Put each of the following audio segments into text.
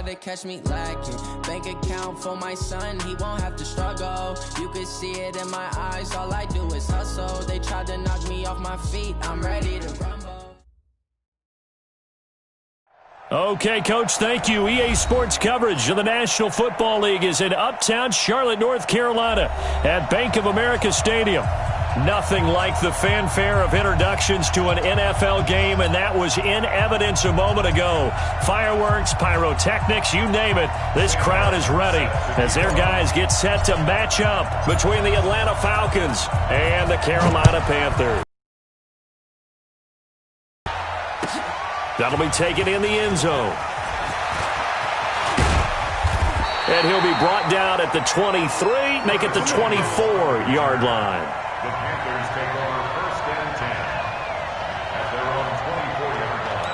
they catch me lacking. Bank account for my son, he won't have to struggle. You could see it in my eyes, all I do is hustle. They tried to knock me off my feet, I'm ready to rumble. Okay, Coach, thank you. EA Sports coverage of the National Football League is in uptown Charlotte, North Carolina at Bank of America Stadium. Nothing like the fanfare of introductions to an NFL game, and that was in evidence a moment ago. Fireworks, pyrotechnics, you name it. This crowd is ready as their guys get set to match up between the Atlanta Falcons and the Carolina Panthers. That'll be taken in the end zone. And he'll be brought down at the 23, make it the 24-yard line. The Panthers take over 1st and 10 at their own 24-yard line.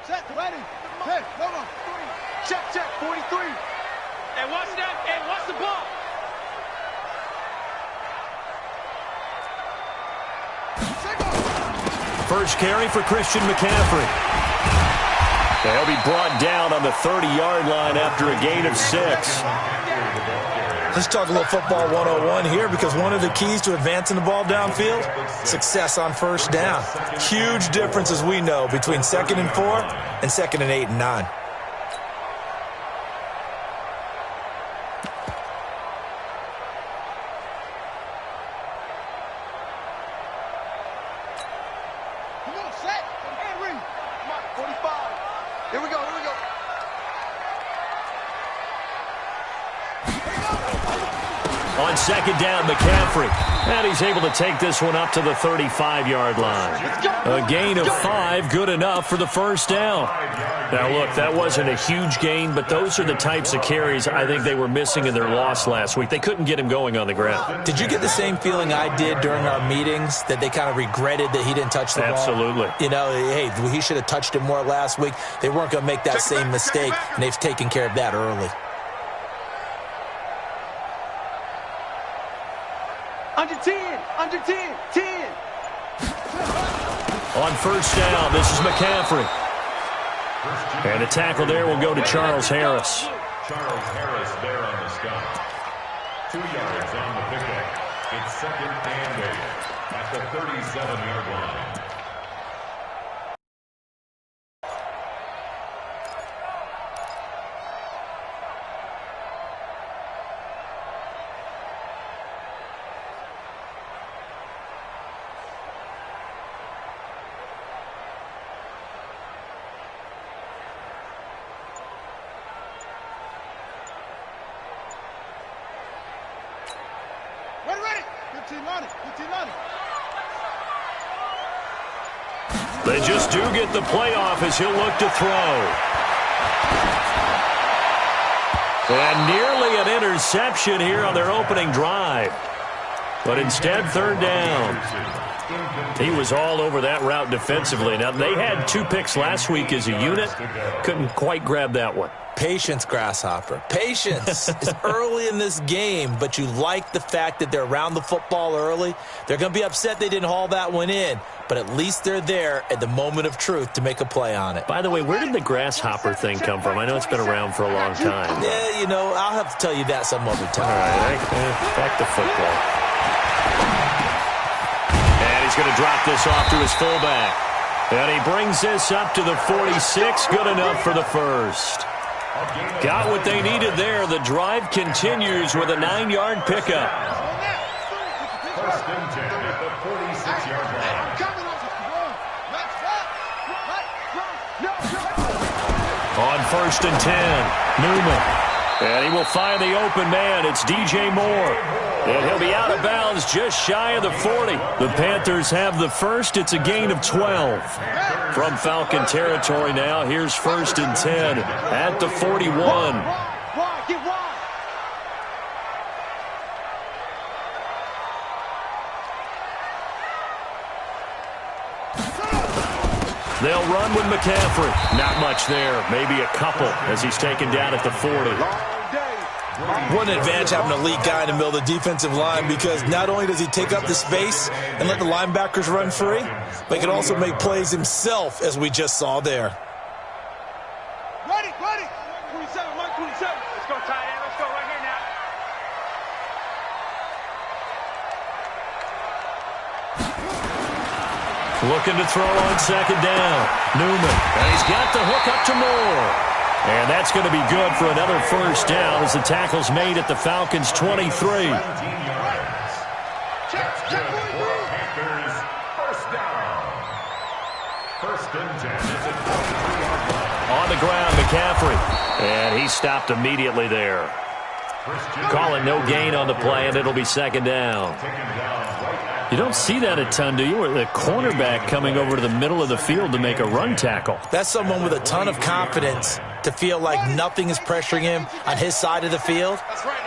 Set, ready. Hey, come on. Check, 43. Hey, watch that. Hey, watch the ball. First carry for Christian McCaffrey. They'll be brought down on the 30-yard line after a gain of 6. Let's talk a little football 101 here, because one of the keys to advancing the ball downfield, success on first down. Huge difference, as we know, between 2nd and 4 and 2nd and 8 and 9. Come on, set. Henry. Come on, 45. Here we go. On 2nd down, McCaffrey. And he's able to take this one up to the 35-yard line. A gain of 5, good enough for the first down. Now, look, that wasn't a huge gain, but those are the types of carries I think they were missing in their loss last week. They couldn't get him going on the ground. Did you get the same feeling I did during our meetings, that they kind of regretted that he didn't touch the ball? Absolutely. You know, hey, he should have touched it more last week. They weren't going to make that same mistake, and they've taken care of that early. Under 10. 10. On first down, this is McCaffrey. And the tackle there will go to Charles Harris. Charles Harris there on the stop. 2 yards on the pickup. It's 2nd and 8 at the 37-yard line. Ready. 15 on it. They just do get the playoff as he'll look to throw. And nearly an interception here on their opening drive. But instead, 3rd down. He was all over that route defensively. Now, they had 2 picks last week as a unit. Couldn't quite grab that one. Patience, Grasshopper. Patience. It's early in this game, but you like the fact that they're around the football early. They're going to be upset they didn't haul that one in, but at least they're there at the moment of truth to make a play on it. By the way, where did the grasshopper thing come from? I know it's been around for a long time. Yeah, you know, I'll have to tell you that some other time. All right, back to football. And he's going to drop this off to his fullback. And he brings this up to the 46. Good enough for the first. Got what they needed there. The drive continues with a 9-yard pickup. 1st and 10 at the 46-yard line. On 1st and 10, Newman. And he will find the open man. It's DJ Moore. And he'll be out of bounds just shy of the 40. The Panthers have the first. It's a gain of 12. From Falcon territory now, here's 1st and 10 at the 41. They'll run with McCaffrey. Not much there. Maybe a couple as he's taken down at the 40. What an advantage having an elite guy in the middle of the defensive line, because not only does he take up the space and let the linebackers run free, but he can also make plays himself, as we just saw there. Ready, ready. 27, Mike 27. Let's go, tight end. Let's go right here now. Looking to throw on second down. Newman. And he's got the hook up to Moore. And that's going to be good for another first down as the tackle's made at the Falcons' 23. 17 yards. That's good for Panthers. First down. First and 10. It's a 23-yard line. On the ground, McCaffrey. And he stopped immediately there. Calling no gain on the play, and it'll be second down. You don't see that a ton, do you? Or the cornerback coming over to the middle of the field to make a run tackle. That's someone with a ton of confidence to feel like nothing is pressuring him on his side of the field.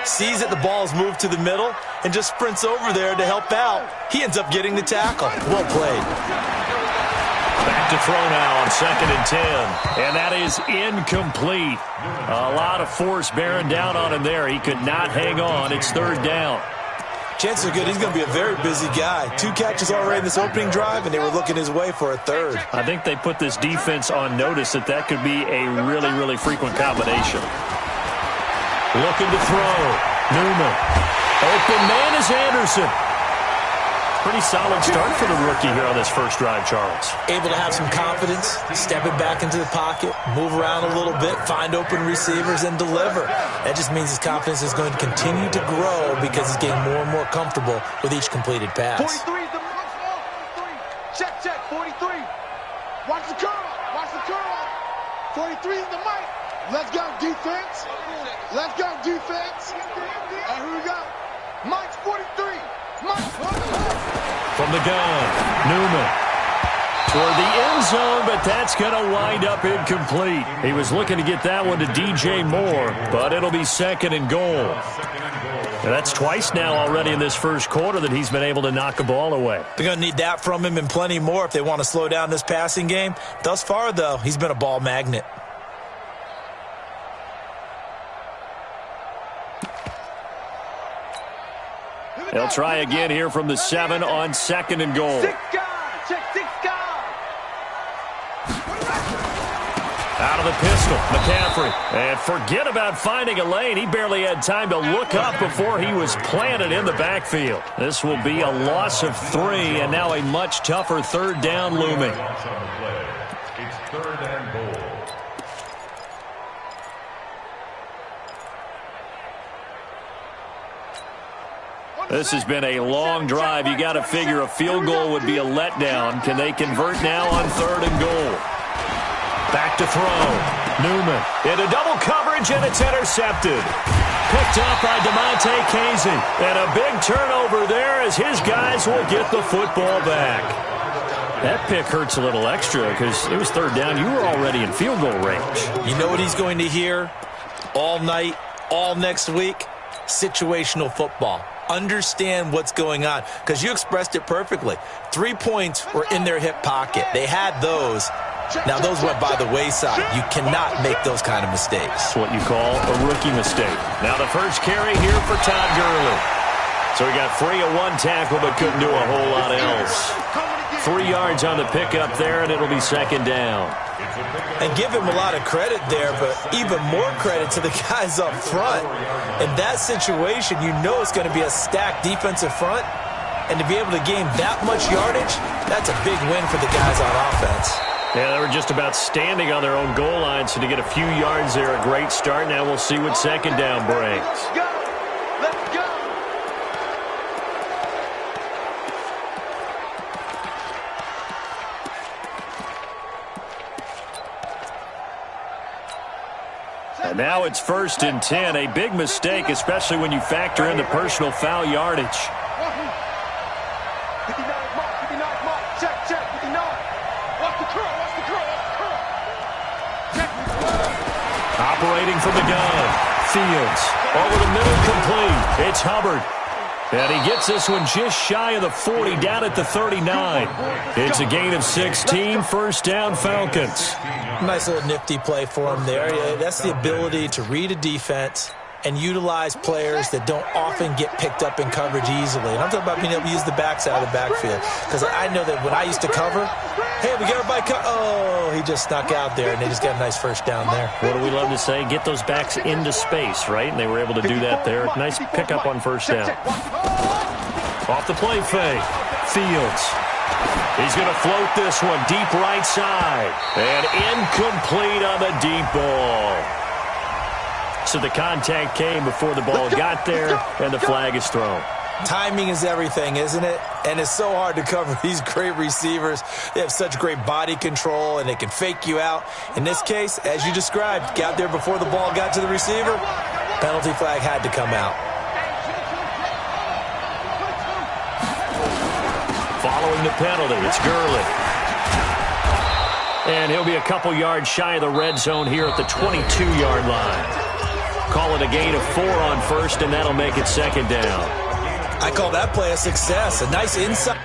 Sees that the ball is moved to the middle and just sprints over there to help out. He ends up getting the tackle. Well played. Back to throw now on second and 10. And that is incomplete. A lot of force bearing down on him there. He could not hang on. It's third down. Chances are good he's going to be a very busy guy. 2 catches already in this opening drive, and they were looking his way for a third. I think they put this defense on notice that could be a really, really frequent combination. Looking to throw. Newman. Open man is Anderson. Pretty solid start for the rookie here on this first drive, Charles. Able to have some confidence, stepping back into the pocket, move around a little bit, find open receivers, and deliver. That just means his confidence is going to continue to grow because he's getting more and more comfortable with each completed pass. 43 is the 43. Check, 43. Watch the curl. Watch the curl. 43 is the mic. Let's go, defense. Let's go, defense. And here we go. Mike's 43. From the gun, Newman. Toward the end zone, but that's going to wind up incomplete. He was looking to get that one to DJ Moore, but it'll be second and goal. And that's twice now already in this first quarter that he's been able to knock a ball away. They're going to need that from him and plenty more if they want to slow down this passing game. Thus far, though, he's been a ball magnet. They'll try again here from the 7 on second and goal. 6 guys. Check 6 guys. Out of the pistol, McCaffrey. And forget about finding a lane. He barely had time to look up before he was planted in the backfield. This will be a loss of 3, and now a much tougher third down looming. It's third and goal. This has been a long drive. You got to figure a field goal would be a letdown. Can they convert now on third and goal? Back to throw. Newman into double coverage, and it's intercepted. Picked up by DeMonte Casey. And a big turnover there as his guys will get the football back. That pick hurts a little extra because it was third down. You were already in field goal range. You know what he's going to hear all night, all next week? Situational football. Understand what's going on, because you expressed it perfectly. 3 points were in their hip pocket. They had those. Now, those went by the wayside. You cannot make those kind of mistakes. That's what you call a rookie mistake. Now the first carry here for Todd Gurley. So he got free of 1 tackle, but couldn't do a whole lot else. 3 yards on the pickup there, and it'll be second down. And give him a lot of credit there, but even more credit to the guys up front. In that situation, you know it's going to be a stacked defensive front. And to be able to gain that much yardage, that's a big win for the guys on offense. Yeah, they were just about standing on their own goal line, so to get a few yards there, a great start. Now we'll see what second down brings. Let's go. Let's go. And now it's first and 10. A big mistake, especially when you factor in the personal foul yardage. 59 mark. Check, 59. Watch the curl. Operating from the gun. Fields over the middle, complete. It's Hubbard. And he gets this one just shy of the 40, down at the 39. It's a gain of 16, first down Falcons. Nice little nifty play for him there. Yeah, that's the ability to read a defense and utilize players that don't often get picked up in coverage easily. And I'm talking about being able to use the backside of the backfield. Because I know that when I used to cover, hey, we got everybody oh, he just snuck out there, and they just got a nice first down there. What do we love to say? Get those backs into space, right? And they were able to do that there. Nice pickup on first down. Off the play fake. Fields. He's going to float this one deep right side. And incomplete on the deep ball. So the contact came before the ball got there, and the flag is thrown. Timing is everything, isn't it? And it's so hard to cover these great receivers. They have such great body control, and they can fake you out. In this case, as you described, got there before the ball got to the receiver. Penalty flag had to come out. Following the penalty, it's Gurley. And he'll be a couple yards shy of the red zone here at the 22-yard line. Call it a gain of 4 on first, and that'll make it second down. I call that play a success. A nice inside.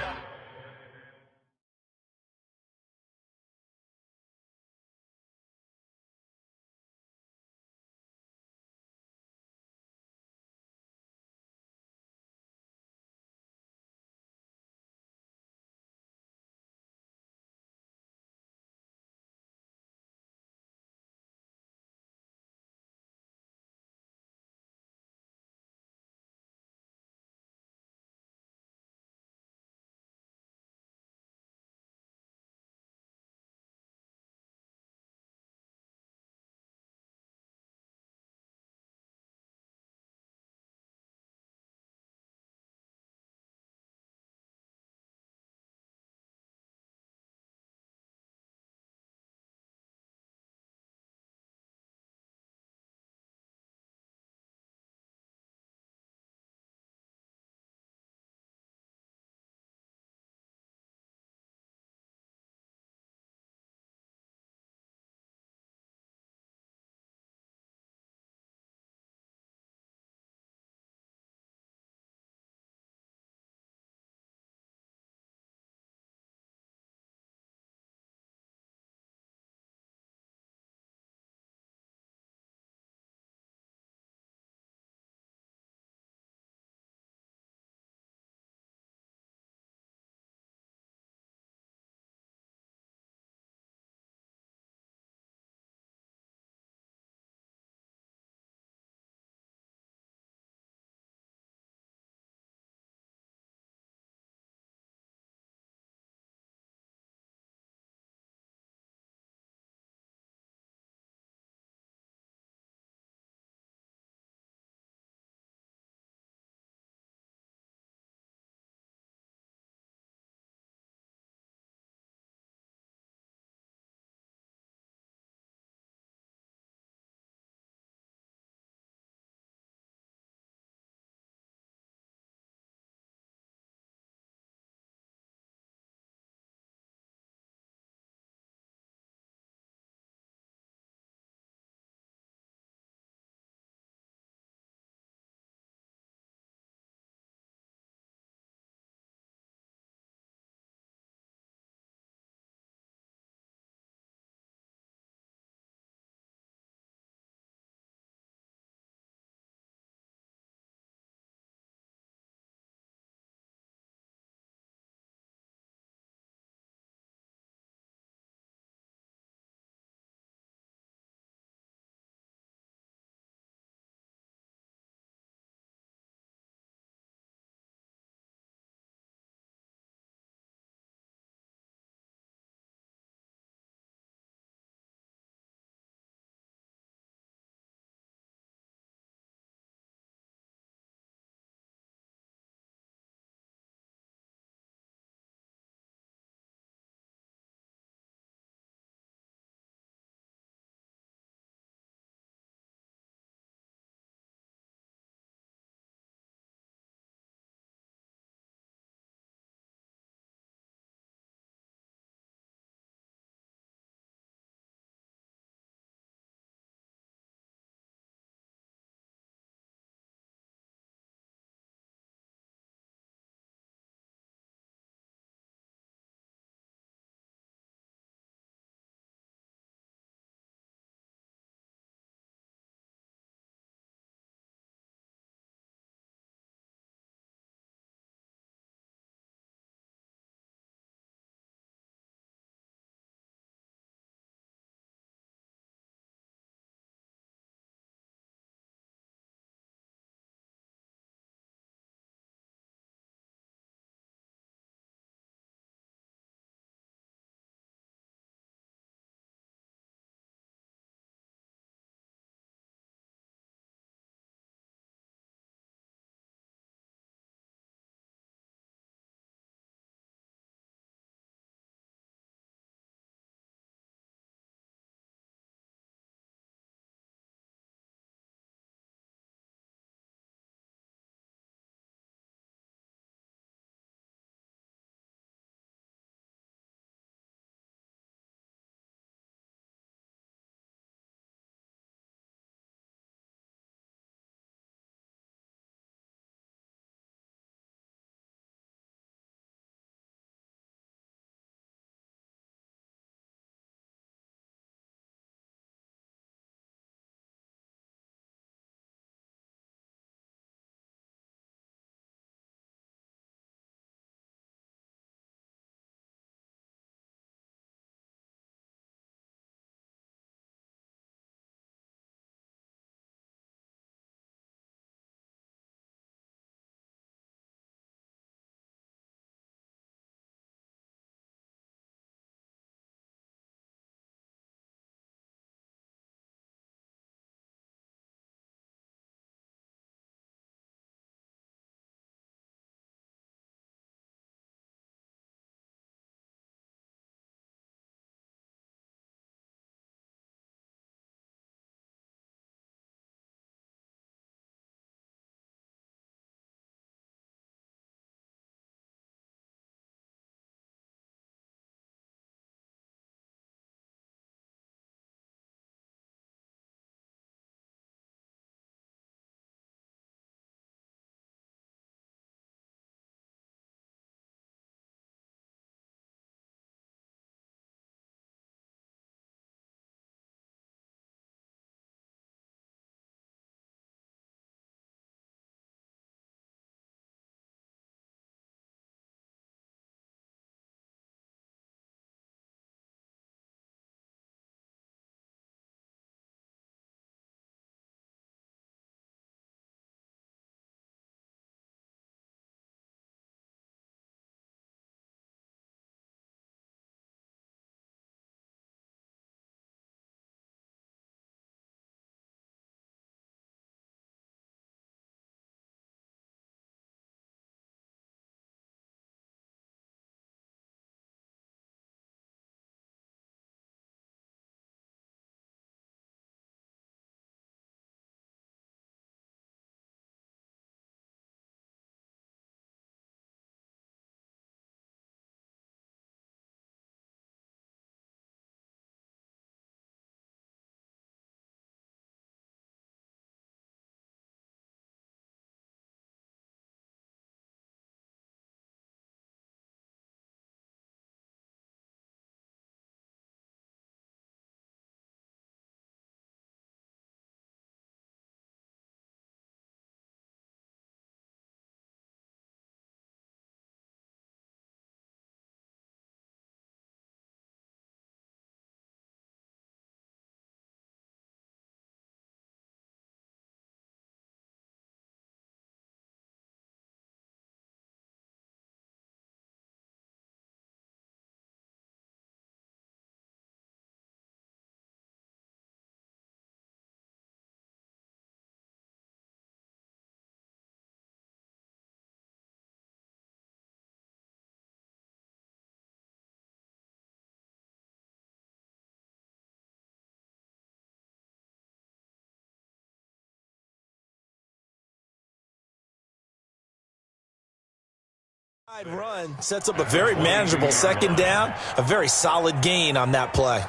Run sets up a very manageable second down, a very solid gain on that play.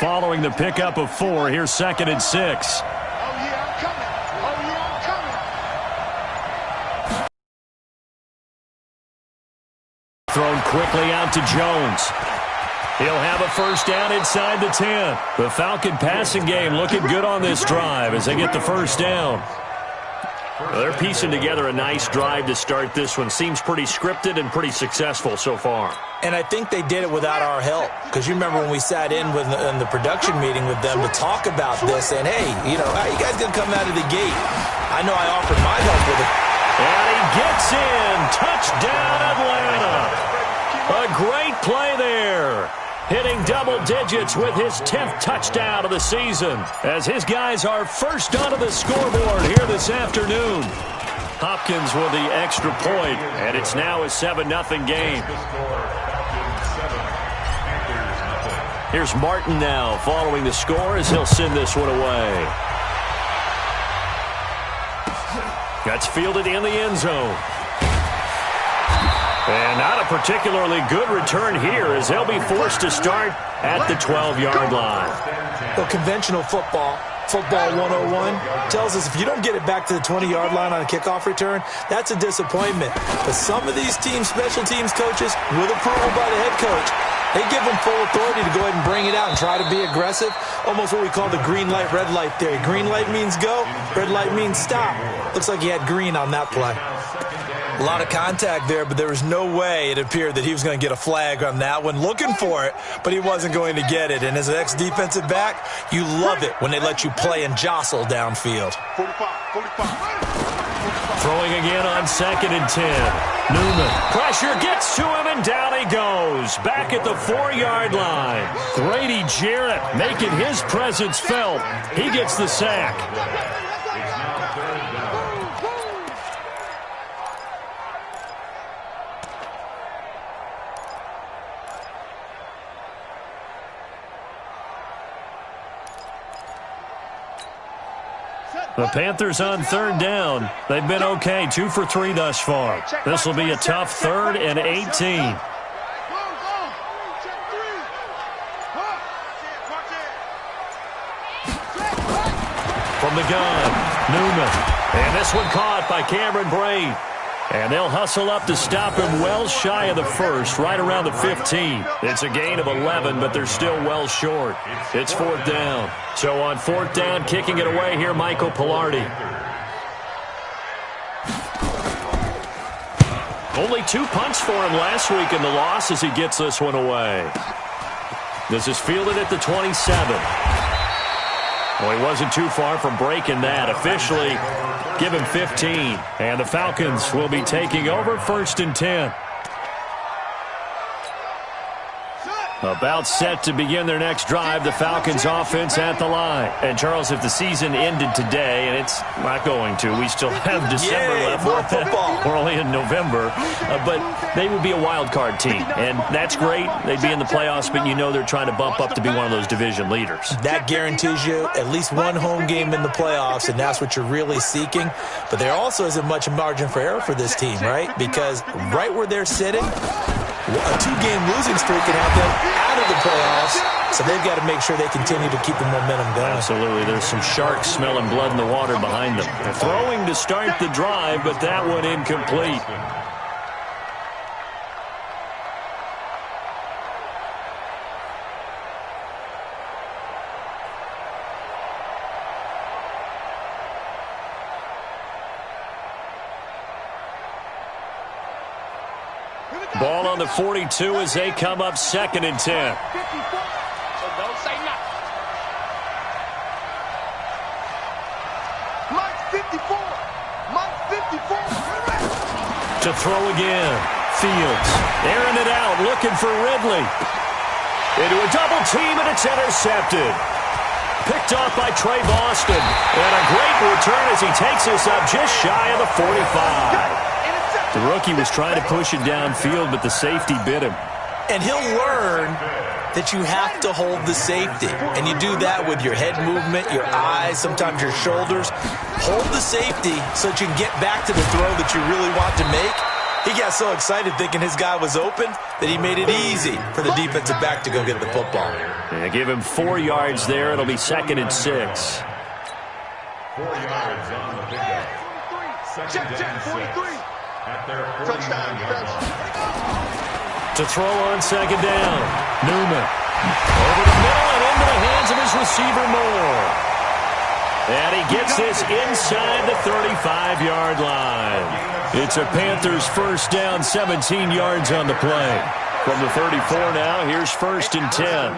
Following the pickup of 4, here's 2nd and 6. Oh, yeah, I'm coming. Oh, yeah, I'm coming. Thrown quickly out to Jones. He'll have a first down inside the 10. The Falcon passing game looking good on this drive as they get the first down. Well, they're piecing together a nice drive to start this one. Seems pretty scripted and pretty successful so far. And I think they did it without our help. Because you remember when we sat in the production meeting with them to talk about this, saying, hey, you know, how you guys going to come out of the gate? I know I offered my help with it. And he gets in. Touchdown, Atlanta. A great play there. Hitting double digits with his 10th touchdown of the season as his guys are first onto the scoreboard here this afternoon. Hopkins with the extra point, and it's now a 7-0 game. Here's Martin now following the score as he'll send this one away. That's fielded in the end zone. And not a particularly good return here as they'll be forced to start at the 12-yard line. Well, conventional football 101, tells us if you don't get it back to the 20-yard line on a kickoff return, that's a disappointment. But some of these teams, special teams coaches, with approval by the head coach, they give them full authority to go ahead and bring it out and try to be aggressive. Almost what we call the green light, red light theory. Green light means go, red light means stop. Looks like he had green on that play. A lot of contact there, but there was no way it appeared that he was going to get a flag on that one. Looking for it, but he wasn't going to get it. And as an ex-defensive back, you love it when they let you play and jostle downfield. 45. Throwing again on 2nd and 10. Newman. Pressure gets to him, and down he goes. Back at the 4-yard line. Grady Jarrett making his presence felt. He gets the sack. The Panthers on 3rd down. They've been okay, 2 for 3 thus far. This will be a tough 3rd and 18. From the gun, Newman. And this one caught by Cameron Brate. And they'll hustle up to stop him well shy of the first, right around the 15. It's a gain of 11, but they're still well short. It's 4th down. So on 4th down, kicking it away here, Michael Pilardi. Only 2 punts for him last week in the loss as he gets this one away. This is fielded at the 27. Well, he wasn't too far from breaking that. Officially, give him 15. And the Falcons will be taking over 1st and 10. About set to begin their next drive, the Falcons offense at the line. And, Charles, if the season ended today, and it's not going to, we still have December left. More football. We're only in November. But they would be a wild card team. And that's great. They'd be in the playoffs, but you know they're trying to bump up to be one of those division leaders. That guarantees you at least one home game in the playoffs, and that's what you're really seeking. But there also isn't much margin for error for this team, right? Because right where they're sitting, a 2-game losing streak can have them out of the playoffs, so they've got to make sure they continue to keep the momentum going. Absolutely. There's some sharks smelling blood in the water behind them. They're throwing to start the drive, but that one incomplete. Ball on the 42 as they come up 2nd and 10. So don't say nothing. Mike 54. Mike 54. To throw again. Fields airing it out, looking for Ridley. Into a double team, and it's intercepted. Picked off by Trey Boston. And a great return as he takes us up just shy of the 45. The rookie was trying to push it downfield, but the safety bit him. And he'll learn that you have to hold the safety. And you do that with your head movement, your eyes, sometimes your shoulders. Hold the safety so that you can get back to the throw that you really want to make. He got so excited thinking his guy was open that he made it easy for the defensive back to go get the football. Yeah, give him 4 yards there. It'll be 2nd and 6. 4 yards on the pickup. Second and 6 at their 49-yard line. To throw on 2nd down. Newman. Over the middle and into the hands of his receiver, Moore. And he gets this inside the 35-yard line. It's a Panthers first down, 17 yards on the play. From the 34 now, here's 1st and 10.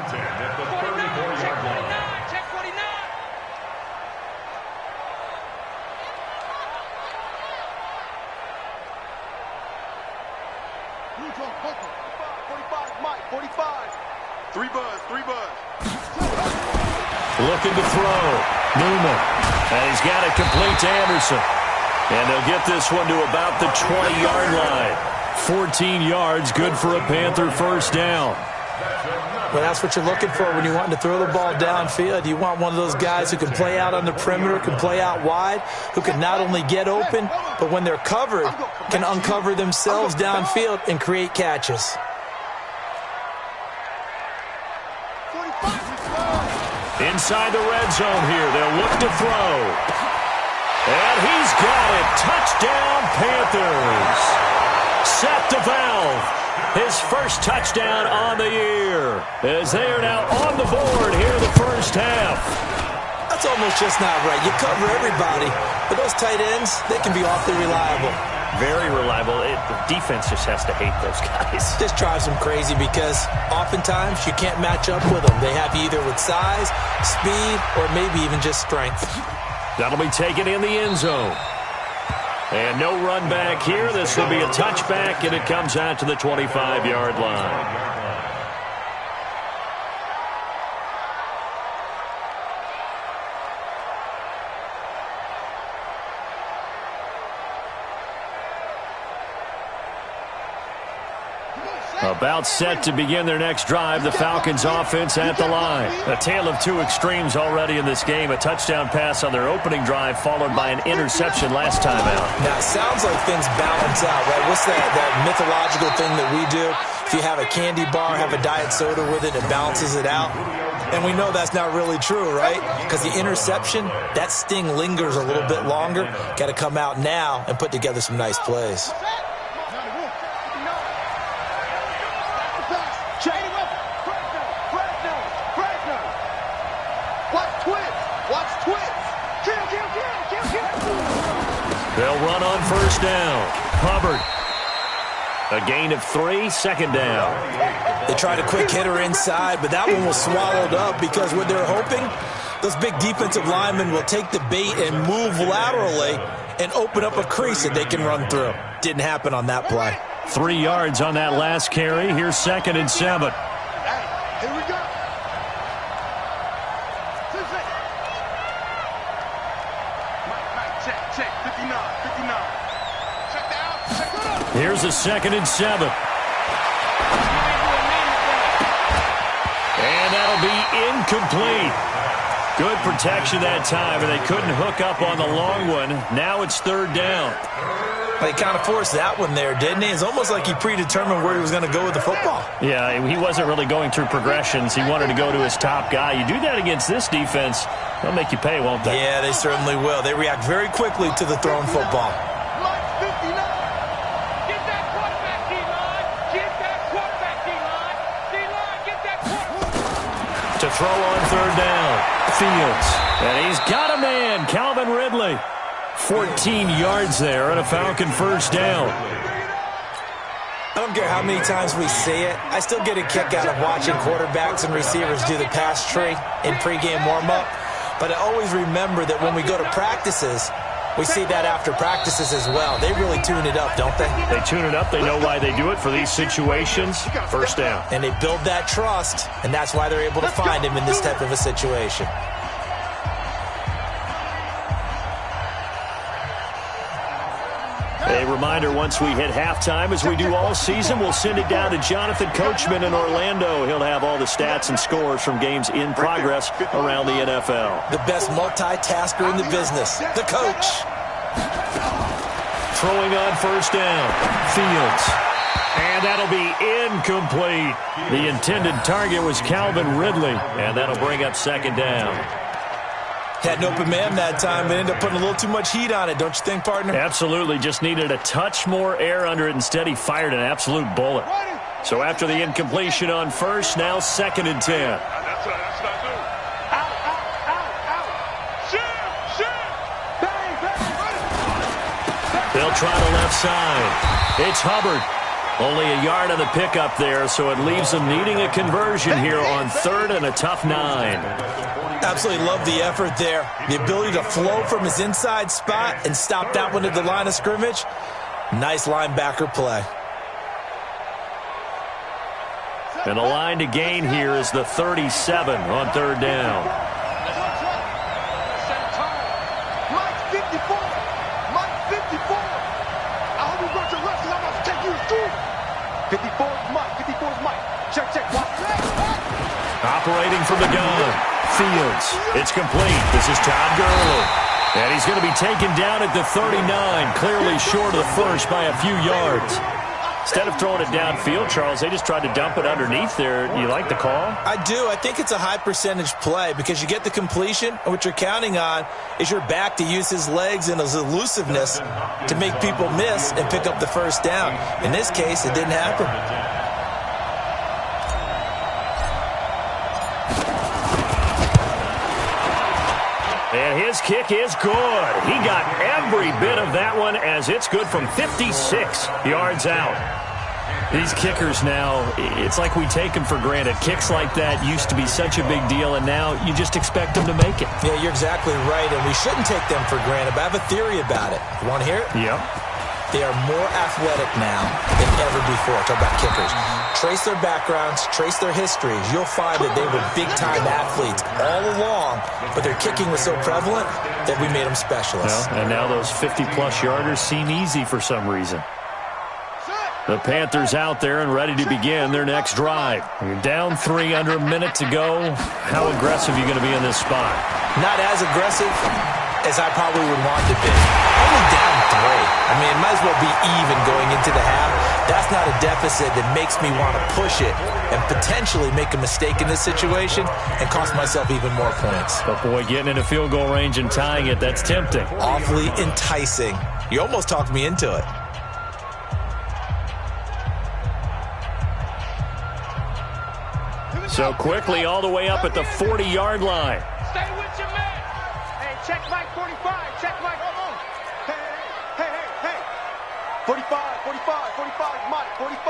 Looking to throw. Newman. And he's got it complete to Anderson. And they'll get this one to about the 20-yard line. 14 yards, good for a Panther first down. Well, that's what you're looking for when you want to throw the ball downfield. You want one of those guys who can play out on the perimeter, can play out wide, who can not only get open, but when they're covered, can uncover themselves downfield and create catches. Inside the red zone here, they'll look to throw. And he's got it. Touchdown, Panthers. Seth DeValve, his first touchdown on the year, as they are now on the board here in the first half. That's almost just not right. You cover everybody, but those tight ends, they can be awfully reliable. Very reliable. The defense just has to hate those guys. This drives them crazy because oftentimes you can't match up with them. They have you either with size, speed, or maybe even just strength. That'll be taken in the end zone. And no run back here. This will be a touchback, and it comes out to the 25-yard line. About set to begin their next drive. The Falcons offense at the line. A tale of two extremes already in this game. A touchdown pass on their opening drive followed by an interception last time out. Now, it sounds like things balance out, right? What's that mythological thing that we do? If you have a candy bar, have a diet soda with it, it balances it out. And we know that's not really true, right? Because the interception, that sting lingers a little bit longer. Got to come out now and put together some nice plays. They'll run on first down. Hubbard. A gain of 3, second down. They tried a quick hitter inside, but that one was swallowed up because what they're hoping, those big defensive linemen will take the bait and move laterally and open up a crease that they can run through. Didn't happen on that play. 3 yards on that last carry. Here's 2nd and 7. Here we go. Check, 59. Check down, check it up. Here's a 2nd and 7. And that'll be incomplete. Good protection that time, and they couldn't hook up on the long one. Now it's 3rd down. They kind of forced that one there, didn't he? It's almost like he predetermined where he was going to go with the football. Yeah, he wasn't really going through progressions. He wanted to go to his top guy. You do that against this defense, they'll make you pay, won't they? Yeah, they certainly will. They react very quickly to the thrown football. Get that quarterback, D-line. Get that quarterback, D-line. D-line, get that quarterback. To throw on 3rd down, Fields. And he's got a man, Calvin Ridley. 14 yards there and a Falcon first down. I don't care how many times we see it. I still get a kick out of watching quarterbacks and receivers do the pass tree in pregame warm-up. But I always remember that when we go to practices, we see that after practices as well. They really tune it up, don't they? They tune it up. They know why they do it for these situations. First down. And they build that trust, and that's why they're able to find him in this type of a situation. A reminder, once we hit halftime, as we do all season, we'll send it down to Jonathan Coachman in Orlando. He'll have all the stats and scores from games in progress around the NFL. The best multitasker in the business, the coach. Throwing on first down, Fields. And that'll be incomplete. The intended target was Calvin Ridley, and that'll bring up second down. Had an open man that time, but ended up putting a little too much heat on it, don't you think, partner? Absolutely. Just needed a touch more air under it. Instead, he fired an absolute bullet. So after the incompletion on first, now 2nd and 10. They'll try the left side. It's Hubbard. Only a yard on the pickup there, so it leaves them needing a conversion here on 3rd and a tough 9. Absolutely love the effort there. The ability to flow from his inside spot and stop that one at the line of scrimmage. Nice linebacker play. And the line to gain here is the 37 on 3rd down. Mike 54. Mike 54. I hope you brought your rest, 'cause I'm about to take you to school. 54 is Mike. 54 is Mike. Check, check. Watch. Operating from the gun. Fields. It's complete. This is Todd Gurley. And he's going to be taken down at the 39, clearly short of the first by a few yards. Instead of throwing it downfield, Charles, they just tried to dump it underneath there. You like the call? I do. I think it's a high percentage play because you get the completion, and what you're counting on is your back to use his legs and his elusiveness to make people miss and pick up the first down. In this case, it didn't happen. And his kick is good. He got every bit of that one as it's good from 56 yards out. These kickers now, it's like we take them for granted. Kicks like that used to be such a big deal, and now you just expect them to make it. Yeah, you're exactly right, and we shouldn't take them for granted, but I have a theory about it. You want to hear it? Yep. They are more athletic now than ever before. Talk about kickers. Trace their backgrounds, trace their histories. You'll find that they were big-time athletes all along, but their kicking was so prevalent that we made them specialists. Well, and now those 50-plus yarders seem easy for some reason. The Panthers out there and ready to begin their next drive. You're down 3, under a minute to go. How aggressive are you going to be in this spot? Not as aggressive as I probably would want to be. Only down 3. I mean, it might as well be even going into the half. That's not a deficit that makes me want to push it and potentially make a mistake in this situation and cost myself even more points. But, boy, getting into field goal range and tying it, that's tempting. Awfully enticing. You almost talked me into it. So quickly all the way up at the 40-yard line. Stay with your man. Hey, check Mike 45. Check Mike. Hey. 45, Mike, 45.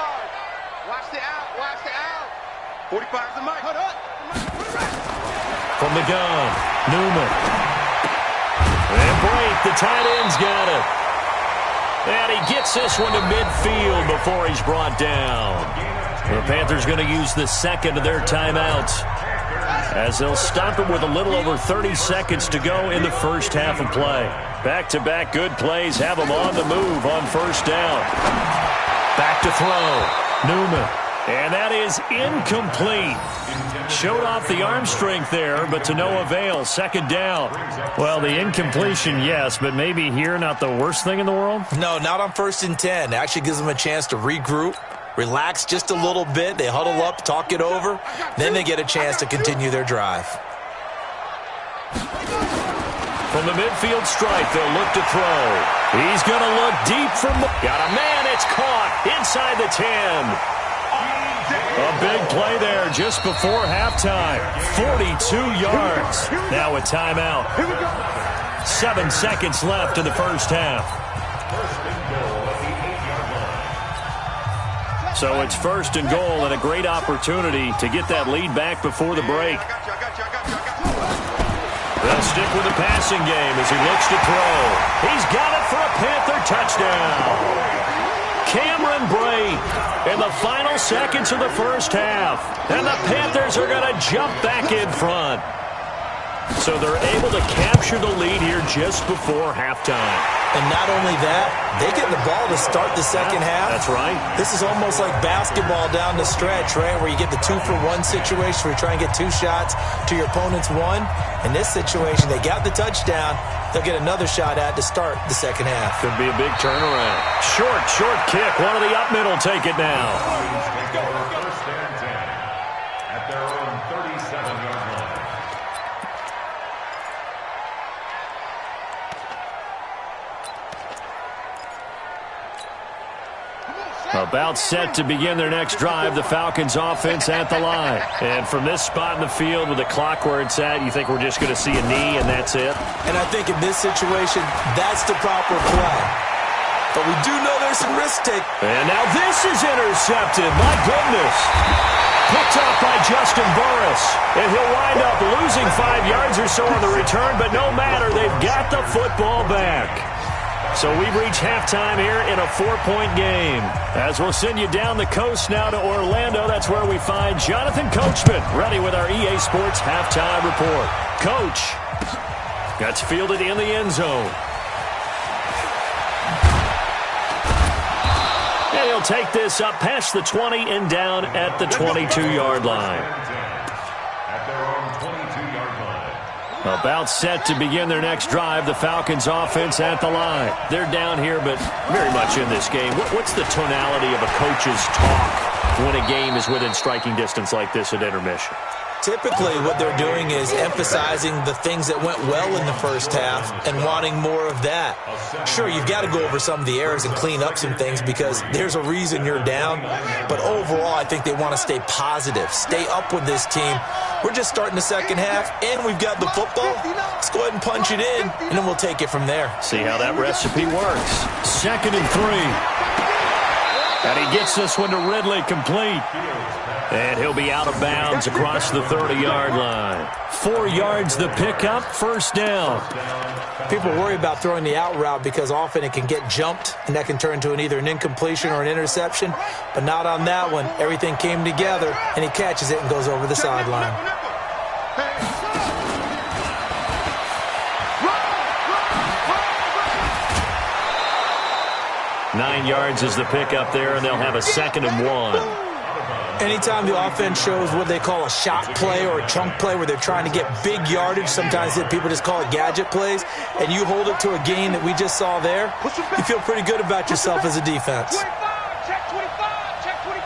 Watch the out, watch the out. 45 is the Mike. Hold up. From the gun, Newman. And break, the tight end's got it. And he gets this one to midfield before he's brought down. The Panthers going to use the second of their timeouts as they'll stop it with a little over 30 seconds to go in the first half of play. Back-to-back good plays have them on the move on first down. Back to throw. Newman. And that is incomplete. Showed off the arm strength there, but to no avail. Second down. Well, the incompletion, yes, but maybe here not the worst thing in the world? No, not on 1st and 10. It actually gives them a chance to regroup, relax just a little bit. They huddle up, talk it over. Then they get a chance to continue their drive. From the midfield stripe, they'll look to throw. He's going to look deep from the... Got a man, it's caught inside the 10. A big play there just before halftime. 42 yards. Now a timeout. 7 seconds left in the first half. So it's 1st and goal and a great opportunity to get that lead back before the break. They'll stick with the passing game as he looks to throw. He's got it for a Panther touchdown. Cameron Brate in the final seconds of the first half. And the Panthers are going to jump back in front. So they're able to capture the lead here just before halftime. And not only that, they get the ball to start the second half. That's right. This is almost like basketball down the stretch, right, where you get the 2-for-1 situation where you try and get 2 shots to your opponent's 1. In this situation, they got the touchdown. They'll get another shot at to start the second half. Could be a big turnaround. Short kick. One of the up middle take it now. First and 10 at their own 37-yard line. About set to begin their next drive, the Falcons offense at the line. And from this spot in the field with the clock where it's at, you think we're just going to see a knee and that's it? And I think in this situation, that's the proper play. But we do know there's some risk take. And now this is intercepted. My goodness. Picked up by Justin Burris. And he'll wind up losing 5 yards or so on the return, but no matter, they've got the football back. So we've reached halftime here in a 4-point game. As we'll send you down the coast now to Orlando, that's where we find Jonathan Coachman, ready with our EA Sports halftime report. Coach, that's fielded in the end zone. And he'll take this up past the 20 and down at the 22-yard line. About set to begin their next drive, the Falcons offense at the line. They're down here, but very much in this game. What's the tonality of a coach's talk when a game is within striking distance like this at intermission? Typically, what they're doing is emphasizing the things that went well in the first half and wanting more of that. Sure, you've got to go over some of the errors and clean up some things because there's a reason you're down. But overall, I think they want to stay positive, stay up with this team. We're just starting the second half, and we've got the football. Let's go ahead and punch it in, and then we'll take it from there. See how that recipe works. 2nd and 3. And he gets this one to Ridley complete. And he'll be out of bounds across the 30-yard line. 4 yards the pickup, first down. People worry about throwing the out route because often it can get jumped, and that can turn into either an incompletion or an interception. But not on that one. Everything came together, and he catches it and goes over the sideline. Nine yards is the pickup there, and they'll have a 2nd and 1. Anytime the offense shows what they call a shot play or a chunk play where they're trying to get big yardage, sometimes people just call it gadget plays, and you hold it to a gain that we just saw there, you feel pretty good about yourself as a defense. Check 25, check 25.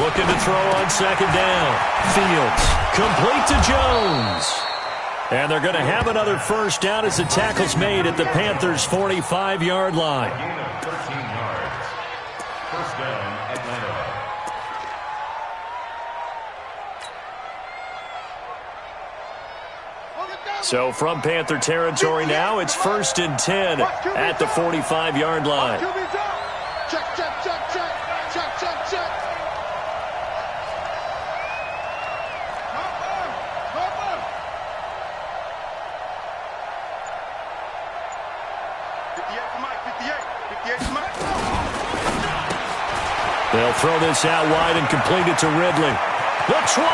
Looking to throw on 2nd down. Fields complete to Jones. And they're going to have another first down as the tackle's made at the Panthers' 45-yard line. 13 yards. First down, Atlanta. So from Panther territory now, it's 1st and 10 at the 45-yard line. Check, check, check, check. Check, check, check. They'll throw this out wide and complete it to Ridley. The 20.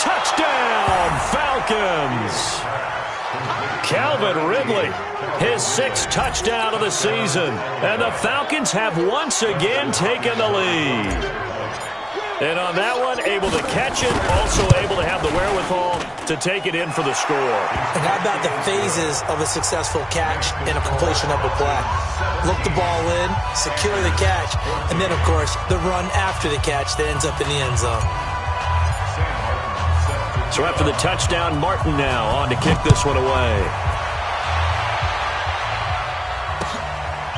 Touchdown, Falcons. Calvin Ridley, his 6th touchdown of the season. And the Falcons have once again taken the lead. And on that one, able to catch it, also able to have the wherewithal to take it in for the score. And how about the phases of a successful catch and a completion of a play? Look the ball in, secure the catch, and then, of course, the run after the catch that ends up in the end zone. So after the touchdown, Martin now on to kick this one away.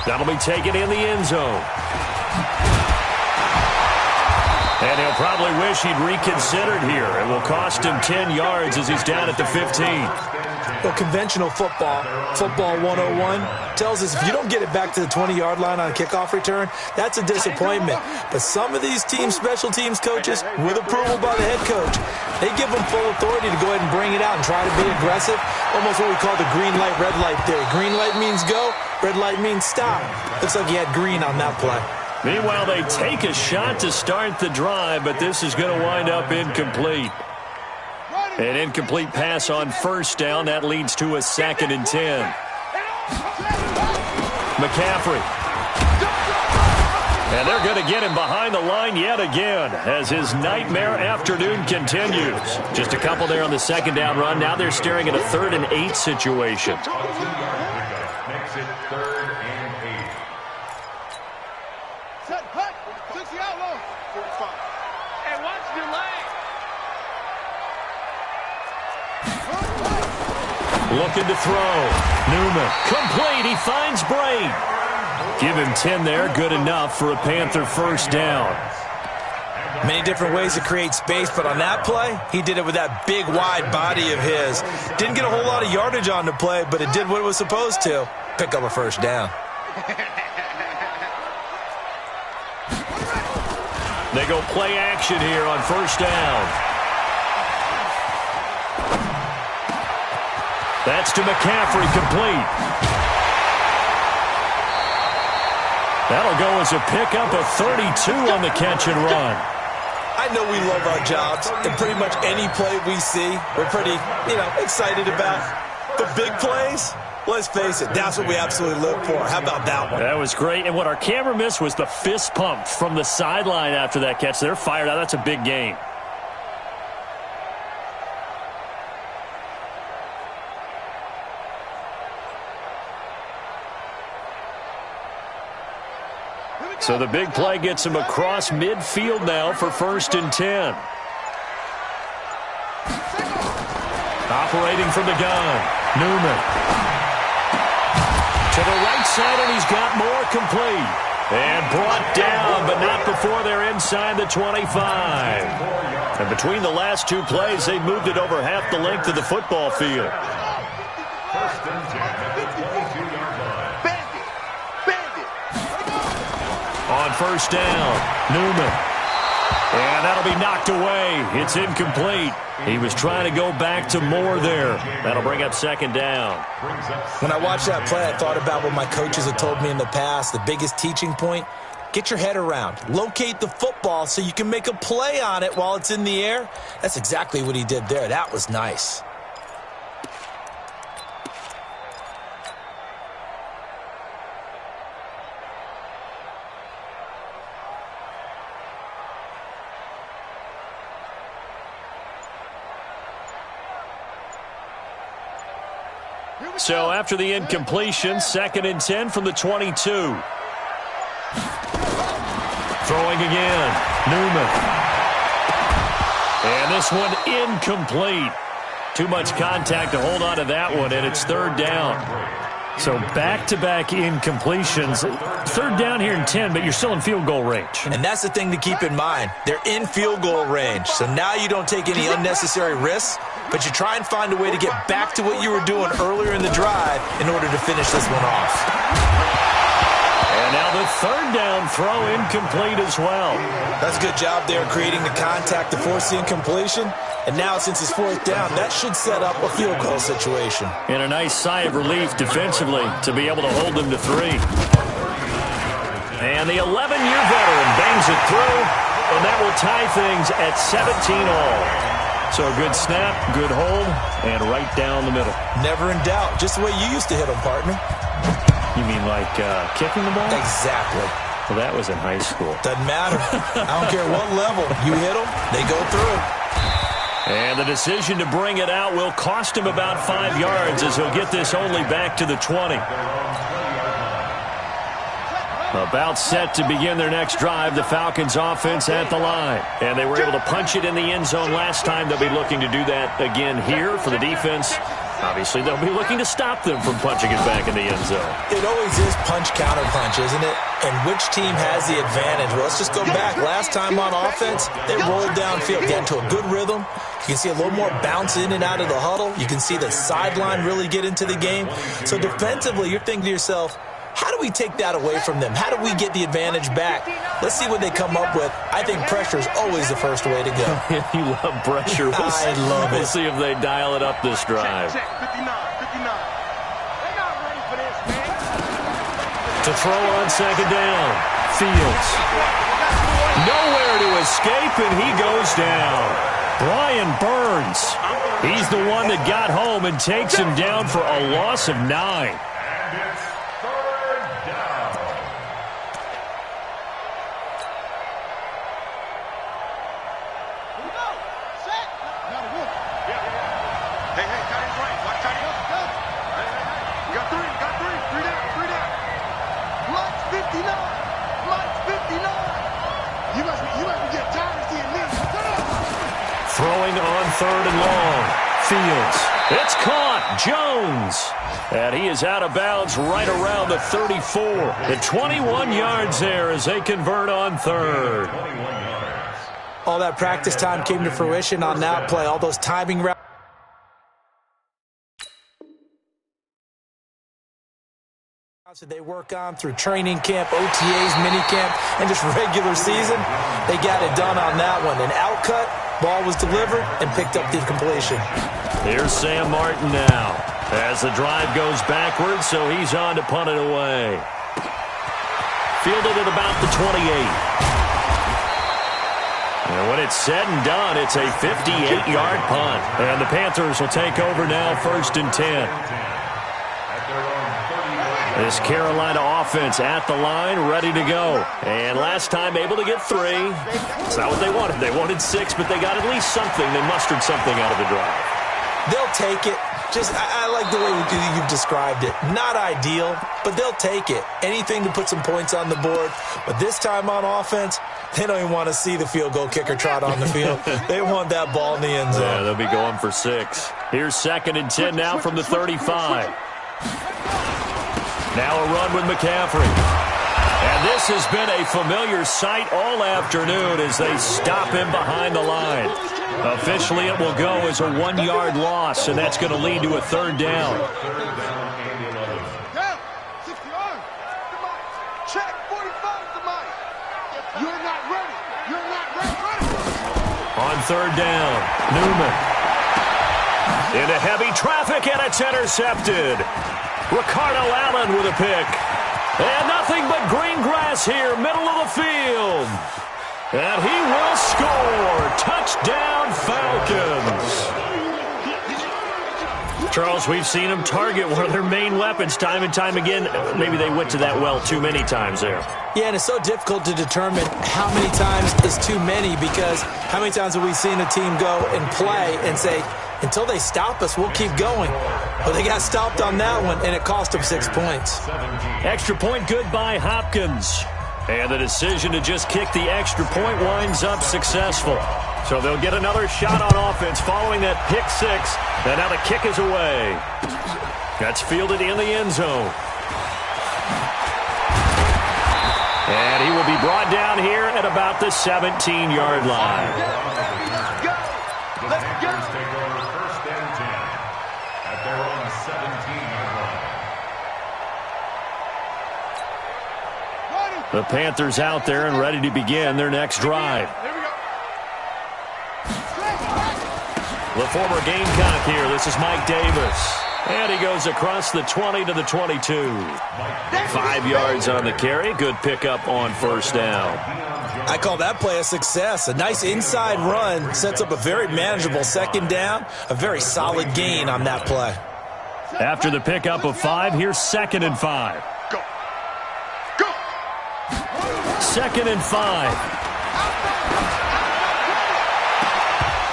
That'll be taken in the end zone. And he'll probably wish he'd reconsidered here. It will cost him 10 yards as he's down at the 15. Well, conventional football 101, tells us if you don't get it back to the 20-yard line on a kickoff return, that's a disappointment. But some of these special teams coaches, with approval by the head coach, they give them full authority to go ahead and bring it out and try to be aggressive. Almost what we call the green light, red light theory. Green light means go, Red light means stop. Looks like he had green on that play. Meanwhile, they take a shot to start the drive, but this is going to wind up incomplete. An incomplete pass on first down. That leads to a 2nd and 10. McCaffrey. And they're going to get him behind the line yet again as his nightmare afternoon continues. Just a couple there on the 2nd down run. Now they're staring at a 3rd and 8 situation. Makes it 3rd and 8. Set, hut, 60 out low. 45. And watch the line. Looking to throw. Newman. Complete. He finds Braid. Give him 10 there. Good enough for a Panther first down. Many different ways to create space, but on that play, he did it with that big, wide body of his. Didn't get a whole lot of yardage on the play, but it did what it was supposed to. Pick up a first down. They go play action here on first down. That's to McCaffrey, complete. That'll go as a pickup of 32 on the catch and run. I know we love our jobs, and pretty much any play we see, we're pretty, excited about. But big plays, let's face it, that's what we absolutely live for. How about that one? That was great. And what our camera missed was the fist pump from the sideline after that catch. They're fired out. That's a big game. So the big play gets him across midfield now for 1st and 10. Operating from the gun, Newman. To the right side, and he's got more, complete. And brought down, but not before they're inside the 25. And between the last two plays, they moved it over half the length of the football field. 1st and 10 at the 22-yard line. On first down, Newman. And that'll be knocked away. It's incomplete. He was trying to go back to Moore there. That'll bring up 2nd down. When I watched that play, I thought about what my coaches have told me in the past. The biggest teaching point, get your head around. Locate the football so you can make a play on it while it's in the air. That's exactly what he did there. That was nice. So after the incompletion, 2nd and 10 from the 22. Throwing again, Newman. And this one incomplete. Too much contact to hold on to that one, and it's 3rd down. So back-to-back incompletions. 3rd down here in 10, but you're still in field goal range. And that's the thing to keep in mind. They're in field goal range. So now you don't take any unnecessary risks, but you try and find a way to get back to what you were doing earlier in the drive in order to finish this one off. And now the 3rd down throw incomplete as well. That's a good job there creating the contact to force the incompletion. And now since it's 4th down, that should set up a field goal situation. And a nice sigh of relief defensively to be able to hold them to 3. And the 11-year veteran bangs it through, and that will tie things at 17 all. So a good snap, good hold, and right down the middle. Never in doubt. Just the way you used to hit them, partner. You mean like kicking the ball? Exactly. Well, that was in high school. Doesn't matter. I don't care what level. You hit them, they go through. And the decision to bring it out will cost him about 5 yards as he'll get this only back to the 20. About set to begin their next drive, the Falcons offense at the line. And they were able to punch it in the end zone last time. They'll be looking to do that again here for the defense. Obviously, they'll be looking to stop them from punching it back in the end zone. It always is punch-counter-punch, isn't it? And which team has the advantage? Well, let's just go back. Last time on offense, they rolled downfield, get into a good rhythm. You can see a little more bounce in and out of the huddle. You can see the sideline really get into the game. So defensively, you're thinking to yourself, how do we take that away from them? How do we get the advantage back? Let's see what they come up with. I think pressure is always the first way to go. You love pressure. I love it. We'll see if they dial it up this drive. Check, 59, 59. They're not ready for this, man. To throw on second down. Fields. Nowhere to escape, and he goes down. Brian Burns. He's the one that got home and takes him down for a loss of 9. And it's third down. Here we go. Set. Now the wolf. Yeah. Hey, tight end's right. Watch tight end. Go. Hey. We got three. Three down. Mike's 59. You must be getting tired of seeing me. Throwing on third and long. Fields. It's caught. Jones. And he is out of bounds right around the 34. The 21 yards there as they convert on third. All that practice time came to fruition on that play. All those timing routes that they work on through training camp, OTAs, minicamp, and just regular season, they got it done on that one. An outcut, ball was delivered, and picked up the completion. Here's Sam Martin now as the drive goes backwards, so he's on to punt it away. Fielded at about the 28. And when it's said and done, it's a 58-yard punt. And the Panthers will take over now, 1st and 10. This Carolina offense at the line, ready to go. And last time able to get 3. It's not what they wanted. They wanted 6, but they got at least something. They mustered something out of the drive. They'll take it. I like the way you've described it. Not ideal, but they'll take it. Anything to put some points on the board. But this time on offense, they don't even want to see the field goal kicker trot on the field. They want that ball in the end zone. Yeah, they'll be going for 6. Here's 2nd and 10 now from the 35. Now a run with McCaffrey. And this has been a familiar sight all afternoon as they stop him behind the line. Officially, it will go as a 1-yard loss, and that's going to lead to a 3rd down. Down. 60 yards. Check. 45 to Mike. You're not ready. On 3rd down, Newman. Into heavy traffic, and it's intercepted. Ricardo Allen with a pick. And nothing but green grass here, middle of the field. And he will score. Touchdown, Falcons. Charles, we've seen them target one of their main weapons time and time again. Maybe they went to that well too many times there. Yeah, and it's so difficult to determine how many times is too many, because how many times have we seen a team go and play and say, until they stop us, we'll keep going. Well, they got stopped on that one, and it cost them 6 points. Extra point good by Hopkins. And the decision to just kick the extra point winds up successful. So they'll get another shot on offense following that pick 6. And now the kick is away. That's fielded in the end zone. And he will be brought down here at about the 17-yard line. The Panthers take over 1st and 10 at their own 17-yard line. The Panthers out there and ready to begin their next drive. The former Gamecock here. This is Mike Davis. And he goes across the 20 to the 22. 5 yards on the carry. Good pickup on 1st down. I call that play a success. A nice inside run sets up a very manageable 2nd down. A very solid gain on that play. After the pickup of 5, here's 2nd and 5. Go. Go. 2nd and 5.